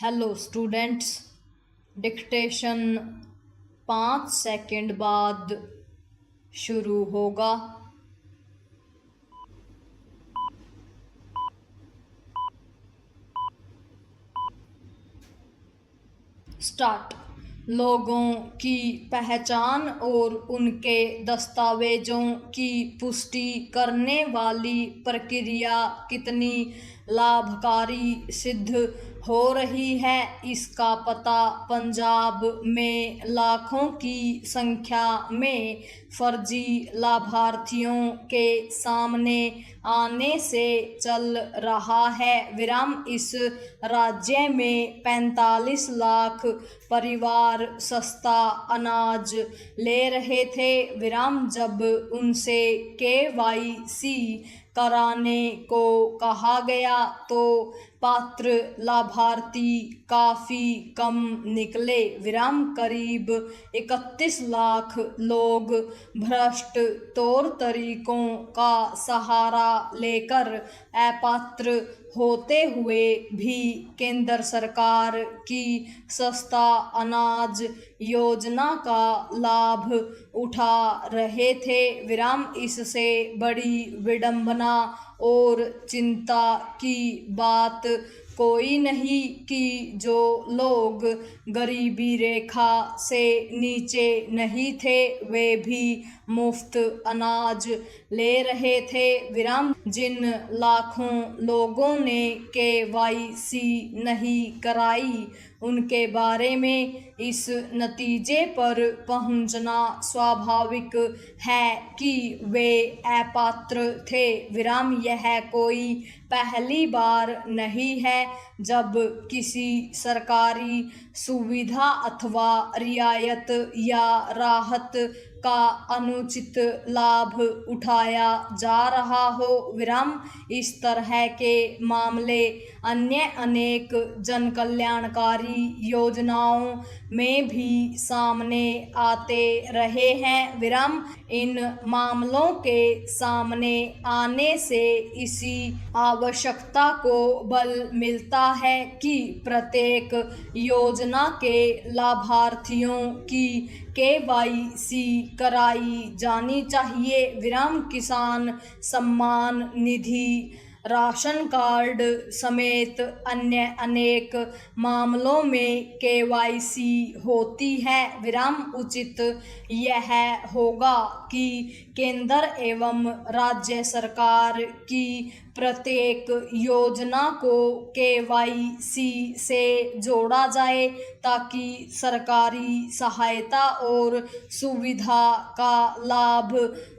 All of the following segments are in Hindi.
हेलो स्टूडेंट्स, डिक्टेशन 5 सेकंड बाद शुरू होगा। स्टार्ट। लोगों की पहचान और उनके दस्तावेजों की पुष्टि करने वाली प्रक्रिया कितनी लाभकारी सिद्ध हो रही है, इसका पता पंजाब में लाखों की संख्या में फर्जी लाभार्थियों के सामने आने से चल रहा है। इस राज्य में 45 लाख परिवार सस्ता अनाज ले रहे थे। जब उनसे KYC कराने को कहा गया तो पात्र लाभार्थी काफी कम निकले। करीब 31 लाख लोग भ्रष्ट तौर तरीकों का सहारा लेकर अपात्र होते हुए भी केंद्र सरकार की सस्ता अनाज योजना का लाभ उठा रहे थे। इससे बड़ी विडंबना और चिंता की बात कोई नहीं कि जो लोग गरीबी रेखा से नीचे नहीं थे वे भी मुफ्त अनाज ले रहे थे। जिन लाखों लोगों ने KYC नहीं कराई उनके बारे में इस नतीजे पर पहुंचना स्वाभाविक है कि वे अपात्र थे। यह कोई पहली बार नहीं है जब किसी सरकारी सुविधा अथवा रियायत या राहत का अनुचित लाभ उठाया जा रहा हो। इस तरह के मामले अन्य अनेक जन कल्याणकारी योजनाओं में भी सामने आते रहे हैं। इन मामलों के सामने आने से इसी आवश्यकता को बल मिलता है कि प्रत्येक योजना के लाभार्थियों की KYC कराई जानी चाहिए। किसान सम्मान निधि, राशन कार्ड समेत अन्य अनेक मामलों में KYC होती है। उचित यह होगा कि केंद्र एवं राज्य सरकार की प्रत्येक योजना को KYC से जोड़ा जाए ताकि सरकारी सहायता और सुविधा का लाभ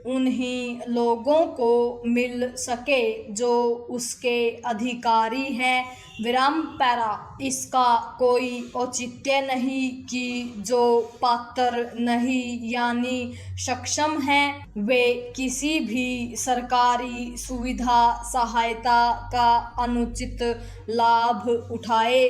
उन्हीं लोगों को मिल सके जो उसके अधिकारी हैं। पैरा। इसका कोई औचित्य नहीं कि जो पात्र नहीं यानी सक्षम हैं वे किसी भी सरकारी सुविधा सहायता का अनुचित लाभ उठाए।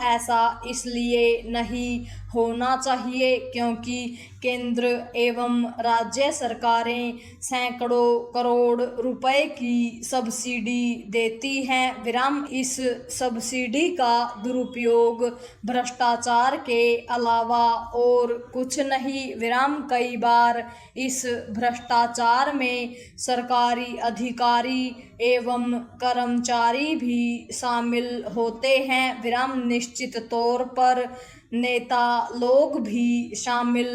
ऐसा इसलिए नहीं होना चाहिए क्योंकि केंद्र एवं राज्य सरकारें सैकड़ों करोड़ रुपए की सब्सिडी देती हैं। इस सब्सिडी का दुरुपयोग भ्रष्टाचार के अलावा और कुछ नहीं। कई बार इस भ्रष्टाचार में सरकारी अधिकारी एवं कर्मचारी भी शामिल होते हैं। निश्चित तौर पर नेता लोग भी शामिल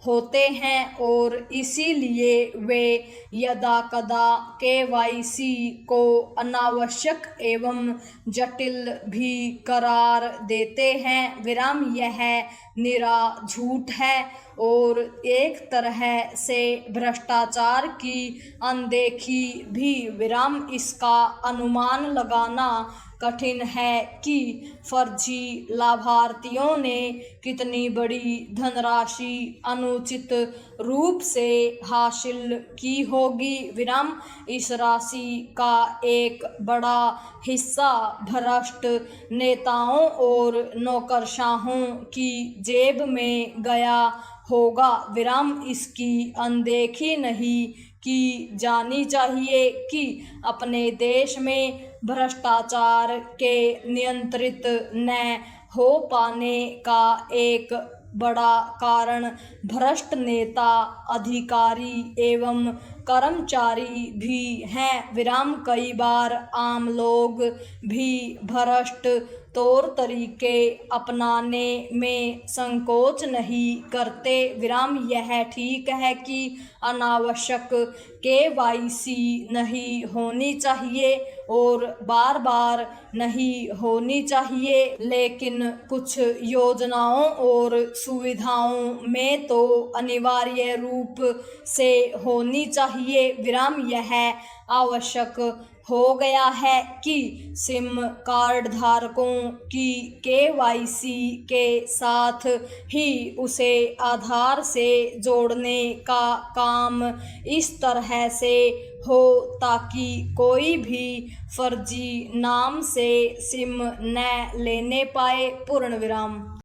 होते हैं और इसीलिए वे यदाकदा KYC को अनावश्यक एवं जटिल भी करार देते हैं। यह निरा झूठ है और एक तरह से भ्रष्टाचार की अनदेखी भी। इसका अनुमान लगाना कठिन है कि फर्जी लाभार्थियों ने कितनी बड़ी धनराशि अनुचित रूप से हासिल की होगी। इस राशि का एक बड़ा हिस्सा भ्रष्ट नेताओं और नौकरशाहों की जेब में गया होगा। इसकी अनदेखी नहीं की जानी चाहिए कि अपने देश में भ्रष्टाचार के नियंत्रित न हो पाने का एक बड़ा कारण भ्रष्ट नेता, अधिकारी एवं कर्मचारी भी हैं। विराम कई बार आम लोग भी भ्रष्ट तौर तरीके अपनाने में संकोच नहीं करते। विराम यह ठीक है कि अनावश्यक KYC नहीं होनी चाहिए और बार बार नहीं होनी चाहिए, लेकिन कुछ योजनाओं और सुविधाओं में तो अनिवार्य रूप से होनी चाहिए। विराम यह आवश्यक हो गया है कि सिम कार्ड धारकों की KYC के साथ ही उसे आधार से जोड़ने का काम इस तरह से हो ताकि कोई भी फर्जी नाम से सिम न लेने पाए। पूर्ण विराम।